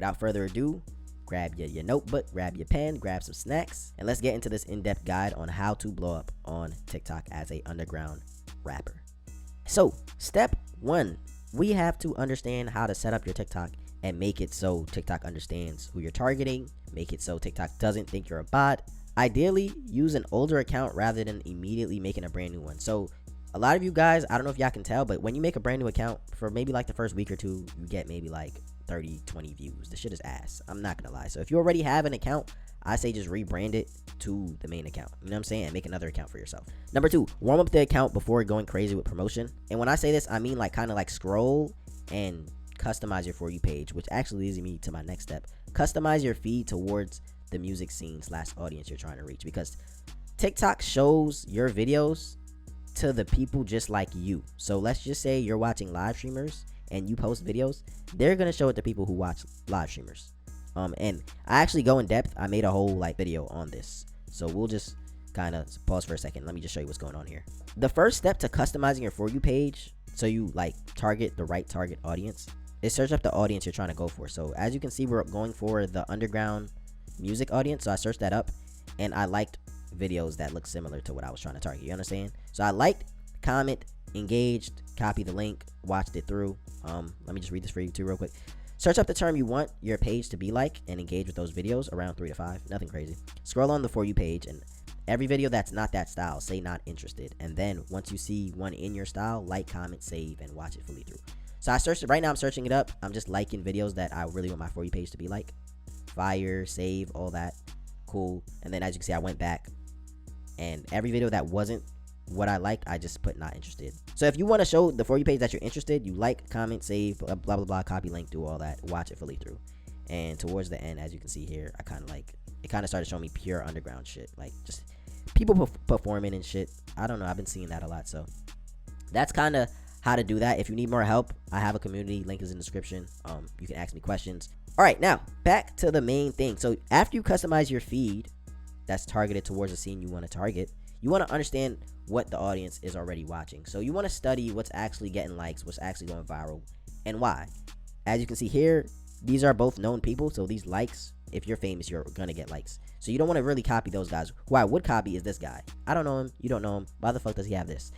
without further ado, grab your notebook, grab your pen, grab some snacks, and let's get into this in-depth guide on how to blow up on TikTok as a underground rapper. So, step 1, we have to understand how to set up your TikTok and make it so TikTok understands who you're targeting, make it so TikTok doesn't think you're a bot. Ideally, use an older account rather than immediately making a brand new one. So, a lot of you guys, I don't know if y'all can tell, but when you make a brand new account, for maybe like the first week or two, you get maybe like 30, 20 views. The shit is ass. I'm not gonna lie. So if you already have an account, I say just rebrand it to the main account. You know what I'm saying? And make another account for yourself. Number 2, warm up the account before going crazy with promotion. And when I say this, I mean like kind of like scroll and customize your For You page, which actually leads me to my next step. Customize your feed towards the music scene / audience you're trying to reach, because TikTok shows your videos to the people just like you. So let's just say you're watching live streamers and you post videos, they're gonna show it to people who watch live streamers. And I actually go in depth. I made a whole like video on this, so we'll just kind of pause for a second. Let me just show you what's going on here. The first step to customizing your For You page so you like target the right target audience is search up the audience you're trying to go for. So as you can see, we're going for the underground music audience, so I searched that up and I liked videos that look similar to what I was trying to target. You understand? So I liked, comment, engaged, copy the link, watched it through. Let me just read this for you too real quick. Search up the term you want your page to be like and engage with those videos, around 3 to 5, nothing crazy. Scroll on the For You page and every video that's not that style, say not interested. And then once you see one in your style, like, comment, save, and watch it fully through. So I searched it. Right now I'm searching it up. I'm just liking videos that I really want my For You page to be like. Fire, save, all that. Cool. And then as you can see, I went back and every video that wasn't what I liked, I just put not interested. So if you want to show the For You page that you're interested, you like, comment, save, blah, blah, blah, copy link, do all that, watch it fully through. And towards the end, as you can see here, I kind of like, it kind of started showing me pure underground shit. Like just people performing and shit. I don't know. I've been seeing that a lot. So that's kind of how to do that. If you need more help, I have a community. Link is in the description. You can ask me questions. All right, now back to the main thing. So after you customize your feed that's targeted towards the scene you want to target, you want to understand what the audience is already watching. So you want to study what's actually getting likes, what's actually going viral, and why. As you can see here, these are both known people. So these likes, if you're famous, you're gonna get likes. So you don't want to really copy those guys. Who I would copy is this guy. I don't know him. You don't know him. Why the fuck does he have this?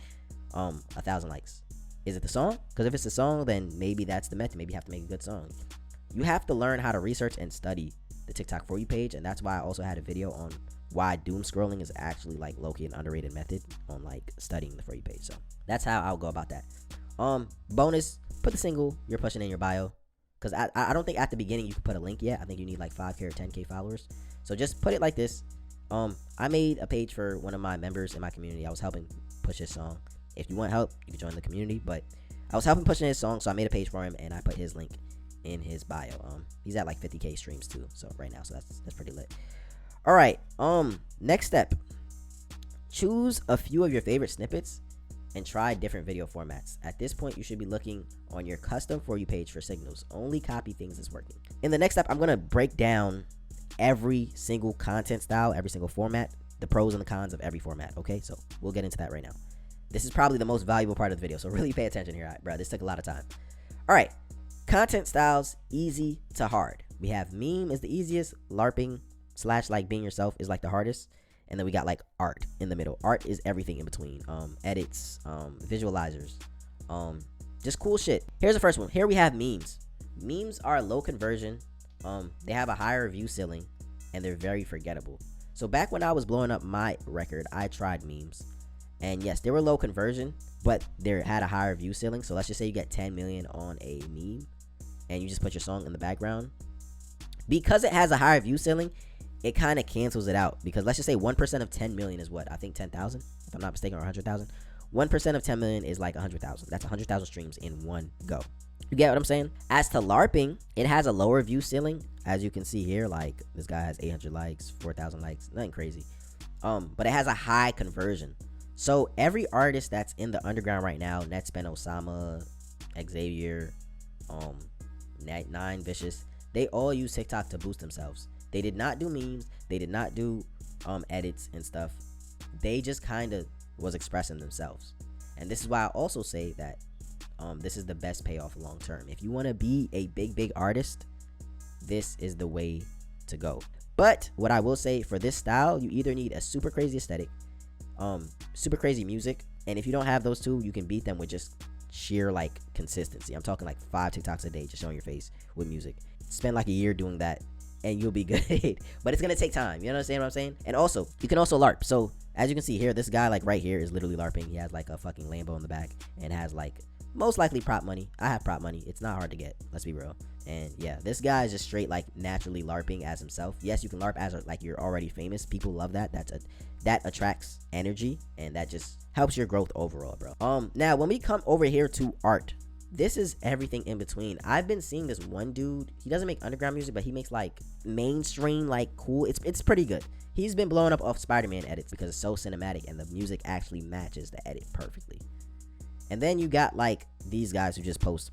1,000 likes. Is it the song? Because if it's the song, then maybe that's the method. Maybe you have to make a good song. You have to learn how to research and study the TikTok For You page, and that's why I also had a video on why doom scrolling is actually like low-key an underrated method on like studying the For You page. So that's how I'll go about that. Bonus, put the single you're pushing in your bio, because I don't think at the beginning you can put a link yet. I think you need like 5K or 10K followers. So just put it like this. I made a page for one of my members in my community. I was helping push his song. If you want help, you can join the community, but I was helping pushing his song, so I made a page for him and I put his link in his bio. He's at like 50K streams too, so right now, so that's pretty lit. All right, next step, choose a few of your favorite snippets and try different video formats. At this point, you should be looking on your custom For You page for signals. Only copy things that's working. In the next step, I'm gonna break down every single content style, every single format, the pros and the cons of every format. Okay, so we'll get into that right now. This is probably the most valuable part of the video, so really pay attention here, bro. This took a lot of time. All right, content styles, easy to hard. We have meme is the easiest, LARPing / like being yourself is like the hardest, and then we got like art in the middle. Art is everything in between. Edits, visualizers, just cool shit. Here's the first one. Here we have memes. Memes are low conversion. They have a higher view ceiling, and they're very forgettable. So back when I was blowing up my record, I tried memes, and yes, they were low conversion, but they had a higher view ceiling. So let's just say you get 10 million on a meme, and you just put your song in the background. Because it has a higher view ceiling, it kind of cancels it out, because let's just say 1% of 10 million is what? I think 10,000, if I'm not mistaken, or 100,000. 1% of 10 million is like 100,000. That's 100,000 streams in one go. You get what I'm saying? As to LARPing, it has a lower view ceiling. As you can see here, like this guy has 800 likes, 4,000 likes, nothing crazy. But it has a high conversion. So every artist that's in the underground right now, Netspin, Osama, Xavier, Nine Vicious, they all use TikTok to boost themselves. They did not do memes. They did not do edits and stuff. They just kind of was expressing themselves. And this is why I also say that this is the best payoff long term. If you want to be a big artist, this is the way to go. But what I will say, for this style, you either need a super crazy aesthetic, super crazy music, and if you don't have those two, you can beat them with just sheer like consistency. I'm talking like 5 TikToks a day just showing your face with music. Spend like a year doing that and you'll be good. But it's gonna take time. You understand what I'm saying? And also, you can also LARP. So as you can see here, this guy like right here is literally LARPing. He has like a fucking Lambo in the back and has like most likely prop money. I have prop money. It's not hard to get. Let's be real. And yeah, this guy is just straight like naturally LARPing as himself. Yes, you can LARP as like you're already famous. People love that. That attracts energy and that just helps your growth overall, bro. Now when we come over here to art, this is everything in between. I've been seeing this one dude. He doesn't make underground music, but he makes like mainstream, like cool. It's pretty good. He's been blowing up off Spider-Man edits because it's so cinematic and the music actually matches the edit perfectly. And then you got like these guys who just post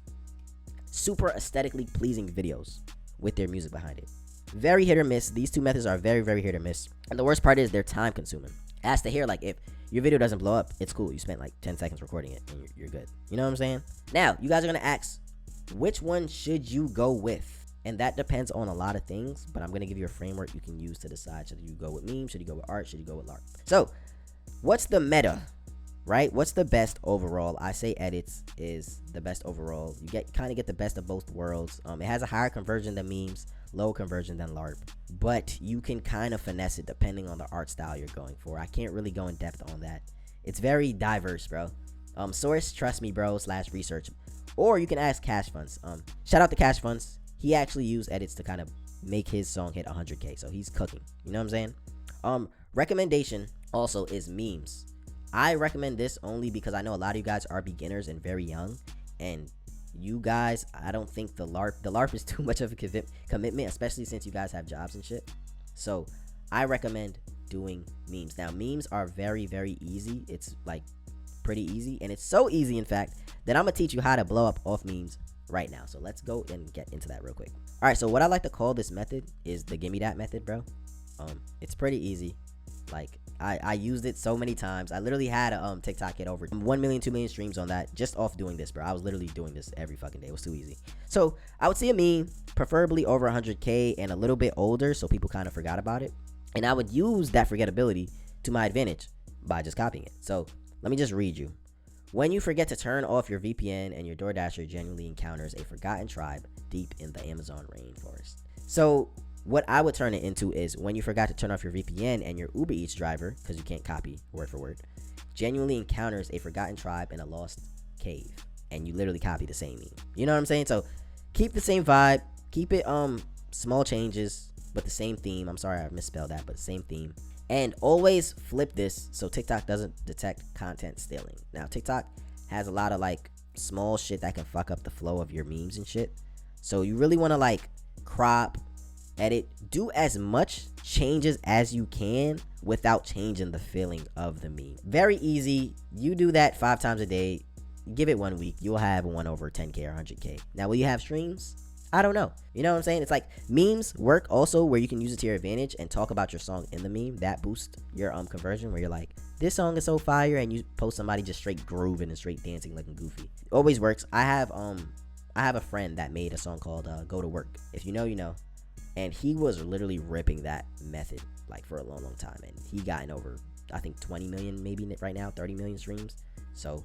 super aesthetically pleasing videos with their music behind it. Very hit or miss. These two methods are very, very hit or miss. And the worst part is they're time consuming. As to hear, like if your video doesn't blow up, it's cool. You spent like 10 seconds recording it and you're good. You know what I'm saying? Now, you guys are going to ask, which one should you go with? And that depends on a lot of things, but I'm going to give you a framework you can use to decide. Should you go with memes? Should you go with art? Should you go with LARP? So, what's the meta, right? What's the best overall? I say edits is the best overall. You kind of get the best of both worlds. It has a higher conversion than memes, low conversion than LARP, but you can kind of finesse it depending on the art style you're going for. I can't really go in depth on that. It's very diverse, bro. Source, trust me, bro, /research. Or you can ask Cash Funds. Shout out to Cash Funds. He actually used edits to kind of make his song hit 100K. So he's cooking. You know what I'm saying? Recommendation also is memes. I recommend this only because I know a lot of you guys are beginners and very young. And you guys, I don't think the LARP is too much of a commitment, especially since you guys have jobs and shit. So I recommend doing memes. Now, memes are very, very easy. It's like pretty easy. And it's so easy, in fact, that I'm going to teach you how to blow up off memes right now. So let's go and get into that real quick. All right, so what I like to call this method is the gimme that method, bro. It's pretty easy. Like I used it so many times. I literally had a TikTok hit over 1 million, 2 million streams on that just off doing this, bro. I was literally doing this every fucking day. It was too easy. So I would see a meme, preferably over 100K and a little bit older, so people kind of forgot about it. And I would use that forgettability to my advantage by just copying it. So let me just read you. When you forget to turn off your VPN and your DoorDasher genuinely encounters a forgotten tribe deep in the Amazon rainforest. So what I would turn it into is when you forgot to turn off your VPN and your Uber Eats driver, because you can't copy word for word, genuinely encounters a forgotten tribe in a lost cave. And you literally copy the same meme. You know what I'm saying? So keep the same vibe. Keep it small changes, but the same theme. I'm sorry I misspelled that, but the same theme. And always flip this so TikTok doesn't detect content stealing. Now, TikTok has a lot of like small shit that can fuck up the flow of your memes and shit. So you really want to like crop, edit, do as much changes as you can without changing the feeling of the meme. Very easy. You do that 5 times a day. Give it 1 week. You'll have one over 10K or 100K. Now, will you have streams? I don't know. You know what I'm saying? It's like memes work also where you can use it to your advantage and talk about your song in the meme. That boosts your conversion where you're like, this song is so fire, and you post somebody just straight grooving and straight dancing looking goofy. It always works. I have a friend that made a song called Go to Work. If you know, you know. And he was literally ripping that method like for a long, long time. And he gotten over, I think 20 million maybe right now, 30 million streams. So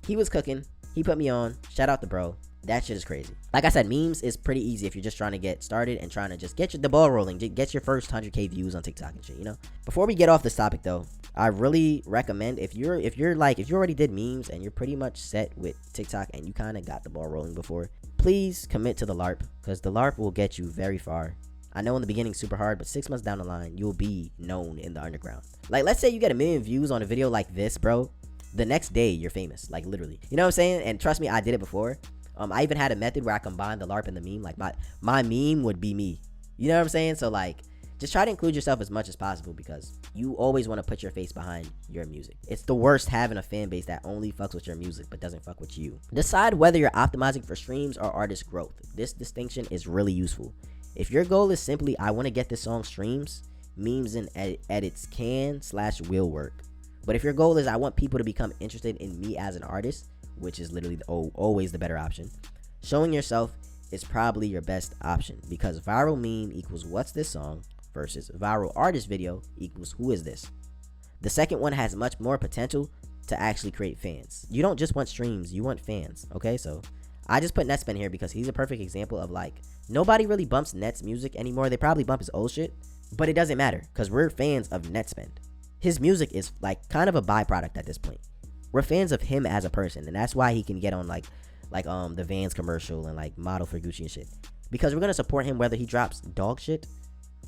he was cooking. He put me on. Shout out to bro. That shit is crazy. Like I said, memes is pretty easy if you're just trying to get started and trying to just get the ball rolling. Get your first 100K views on TikTok and shit, you know? Before we get off this topic though, I really recommend if you already did memes and you're pretty much set with TikTok and you kind of got the ball rolling before, please commit to the LARP, because the LARP will get you very far. I know in the beginning super hard, but 6 months down the line, you'll be known in the underground. Like, let's say you get 1 million views on a video like this, bro. The next day, you're famous. Like, literally. You know what I'm saying? And trust me, I did it before. I even had a method where I combined the LARP and the meme. Like, my meme would be me. You know what I'm saying? So, like, just try to include yourself as much as possible because you always want to put your face behind your music. It's the worst having a fan base that only fucks with your music but doesn't fuck with you. Decide whether you're optimizing for streams or artist growth. This distinction is really useful. If your goal is simply, I want to get this song streams, memes and edits can/will work. But if your goal is, I want people to become interested in me as an artist, which is literally always the better option, showing yourself is probably your best option, because viral meme equals what's this song versus viral artist video equals who is this. The second one has much more potential to actually create fans. You don't just want streams, you want fans. Okay, so I just put Netspend here because he's a perfect example of, like, nobody really bumps Net's music anymore. They probably bump his old shit, but it doesn't matter because we're fans of Netspend. His music is like kind of a byproduct at this point. We're fans of him as a person, and that's why he can get on like the Vans commercial and like model for Gucci and shit, because we're gonna support him whether he drops dog shit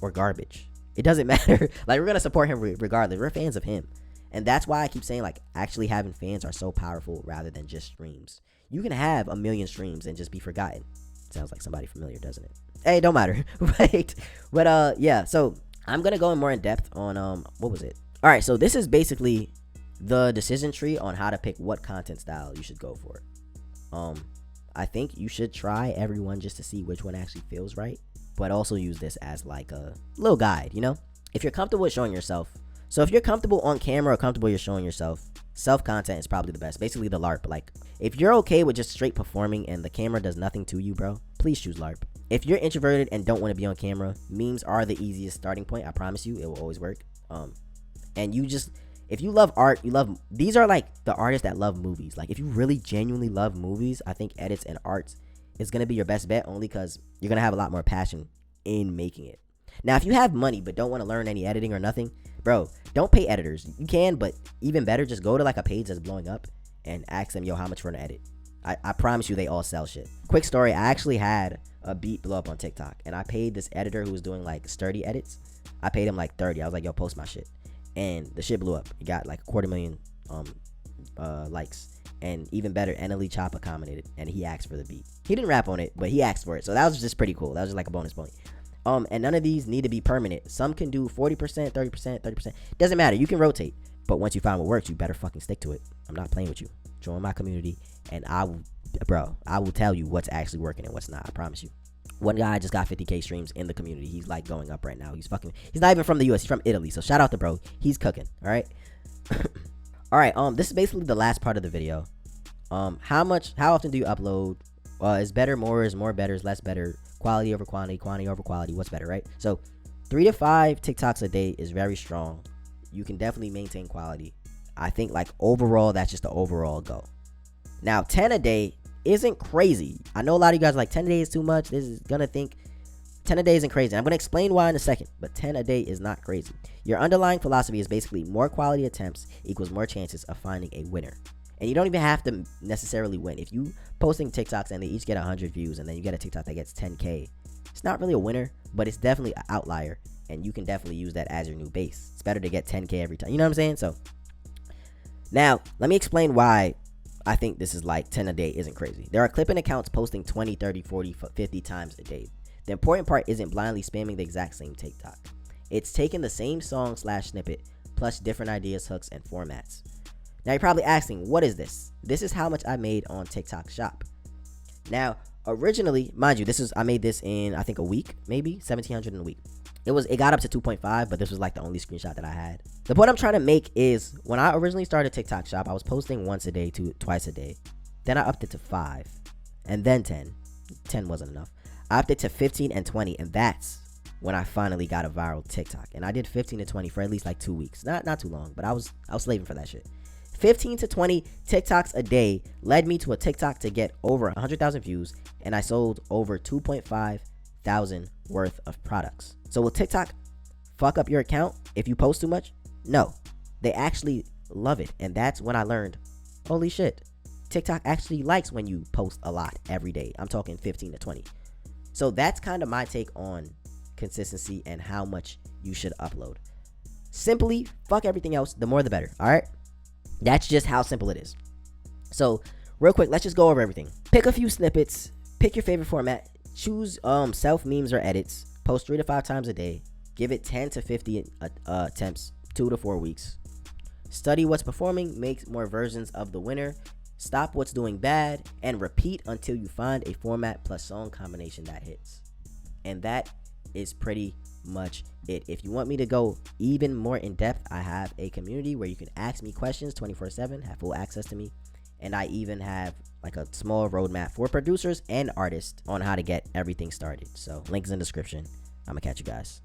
or garbage. It doesn't matter. Like, we're gonna support him regardless. We're fans of him, and that's why I keep saying, like, actually having fans are so powerful rather than just streams. You can have 1 million streams and just be forgotten. Sounds like somebody familiar, doesn't it? Hey, don't matter. Right. But yeah, so I'm gonna go in more in depth on what was it? All right, so this is basically the decision tree on how to pick what content style you should go for. I think you should try everyone just to see which one actually feels right, but also use this as like a little guide, you know? If you're comfortable with showing yourself, so if you're comfortable on camera or comfortable you're showing yourself, self content is probably the best. Basically the LARP. Like, if you're okay with just straight performing and the camera does nothing to you, bro, please choose LARP. If you're introverted and don't want to be on camera, memes are the easiest starting point. I promise you, it will always work. And you just, if you love art, these are like the artists that love movies. Like, if you really genuinely love movies, I think edits and arts is going to be your best bet, only because you're going to have a lot more passion in making it. Now, if you have money but don't want to learn any editing or nothing, bro, don't pay editors. You can, but even better, just go to like a page that's blowing up and ask them, yo, how much for an edit? I promise you they all sell shit. Quick story, I actually had a beat blow up on TikTok, and I paid this editor who was doing like sturdy edits. I paid him like 30. I was like, yo, post my shit. And the shit blew up. It got like 250,000 likes. And even better, NLE Choppa commented and he asked for the beat. He didn't rap on it, but he asked for it. So that was just pretty cool. That was just like a bonus point. And none of these need to be permanent. Some can do 40%, 30%, 30%. Doesn't matter. You can rotate. But once you find what works, you better fucking stick to it. I'm not playing with you. Join my community, and I will tell you what's actually working and what's not. I promise you. One guy just got 50K streams in the community. He's like going up right now. He's not even from the US. He's from Italy. So shout out to bro. He's cooking. All right. All right. This is basically the last part of the video. How often do you upload? Is better more? Is more better? Is less better? Quality over quantity? Quantity over quality? What's better, right? So 3 to 5 TikToks a day is very strong. You can definitely maintain quality. I think like overall, that's just the overall go. Now 10 a day isn't crazy. I know a lot of you guys are like 10 a day is too much. This is gonna think 10 a day isn't crazy. I'm gonna explain why in a second, but 10 a day is not crazy. Your underlying philosophy is basically more quality attempts equals more chances of finding a winner. And you don't even have to necessarily win. If you posting TikToks and they each get 100 views and then you get a TikTok that gets 10K, it's not really a winner, but it's definitely an outlier. And you can definitely use that as your new base. It's better to get 10K every time. You know what I'm saying? So now let me explain why I think this is like 10 a day isn't crazy. There are clipping accounts posting 20, 30, 40, 50 times a day. The important part isn't blindly spamming the exact same TikTok. It's taking the same song / snippet plus different ideas, hooks, and formats. Now you're probably asking, what is this? This is how much I made on TikTok Shop. Now, originally, mind you, I made this in I think a week, maybe 1,700 in a week. It got up to 2.5, but this was like the only screenshot that I had. The point I'm trying to make is when I originally started TikTok Shop, I was posting once a day to twice a day. Then I upped it to 5, and then 10. 10 wasn't enough. I upped it to 15 and 20, and that's when I finally got a viral TikTok. And I did 15 to 20 for at least like 2 weeks. Not too long, but I was slaving for that shit. 15 to 20 TikToks a day led me to a TikTok to get over 100,000 views, and I sold over 2.5 thousand worth of products. So will TikTok fuck up your account if you post too much? No, they actually love it. And that's when I learned, holy shit, TikTok actually likes when you post a lot every day. I'm talking 15 to 20. So that's kind of my take on consistency and how much you should upload. Simply fuck everything else. The more the better. All right. That's just how simple it is. So real quick, let's just go over everything. Pick a few snippets, pick your favorite format, choose self memes or edits, post 3 to 5 times a day, give it 10 to 50 attempts, 2 to 4 weeks. Study what's performing, make more versions of the winner, stop what's doing bad, and repeat until you find a format plus song combination that hits. And that is pretty much it. If you want me to go even more in depth, I have a community where you can ask me questions 24/7, have full access to me, And I even have like a small roadmap for producers and artists on how to get everything started. So links in the description. I'm gonna catch you guys.